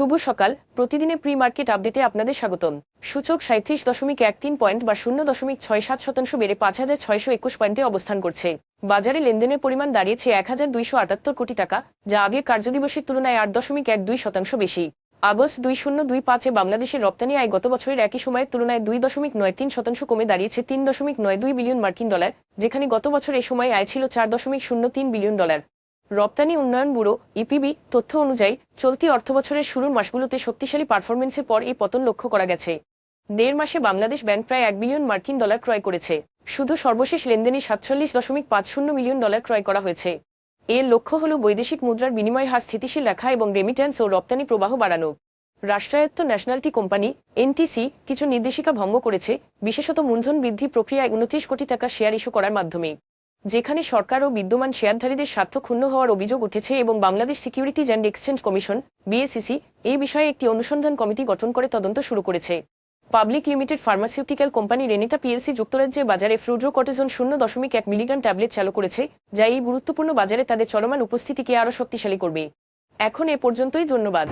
শুভ সকাল। প্রতিদিনের pre market আপডেটে আপনাদের স্বাগতম। সূচক 37.13 পয়েন্ট বা 0.67% বেড়ে 5,621 পয়েন্টে অবস্থান করছে। বাজারে লেনদেনের পরিমাণ দাঁড়িয়েছে 1,278 কোটি টাকা, যা আগের কার্যদিবসের তুলনায় 8.12% বেশি। আগস্ট 2025-এ বাংলাদেশের রপ্তানি আয় গত বছরের একই সময়ের তুলনায় 2.93% কমে দাঁড়িয়েছে $3.92 বিলিয়ন, যেখানে গত বছর এ সময় আয় ছিল $4.03 বিলিয়ন। রপ্তানি উন্নয়ন ব্যুরো ইপিবি তথ্য অনুযায়ী চলতি অর্থবছরের শুরুর মাসগুলোতে শক্তিশালী পারফরমেন্সের পর এই পতন লক্ষ্য করা গেছে। 1.5 মাসে বাংলাদেশ ব্যাংক প্রায় $1 বিলিয়ন ক্রয় করেছে। শুধু সর্বশেষ লেনদেনে $47.50 মিলিয়ন ক্রয় করা হয়েছে। এর লক্ষ্য হল বৈদেশিক মুদ্রার বিনিময় হার স্থিতিশীল রাখা এবং রেমিট্যান্স ও রপ্তানি প্রবাহ বাড়ানো। রাষ্ট্রায়ত্ত ন্যাশনালিটি কোম্পানি এনটিসি কিছু নির্দেশিকা ভঙ্গ করেছে, বিশেষত মূলধন বৃদ্ধি প্রক্রিয়ায় 29 কোটি টাকা শেয়ার ইস্যু করার মাধ্যমে, যেখানে সরকার ও বিদ্যমান শেয়ারধারীদের স্বার্থ ক্ষুণ্ণ হওয়ার অভিযোগ উঠেছে এবং Bangladesh securities and exchange commission BSEC এই বিষয়ে একটি অনুসন্ধান কমিটি গঠন করে তদন্ত শুরু করেছে। Public limited pharmaceutical company Renata PLC যুক্তরাজ্যের বাজারে ফ্লুড্রোকর্টিজন 0.1 মিলিগ্রাম ট্যাবলেট চালু করেছে, যা এই গুরুত্বপূর্ণ বাজারে তাদের চলমান উপস্থিতিকে আরও শক্তিশালী করবে। এখন এ পর্যন্তই, ধন্যবাদ।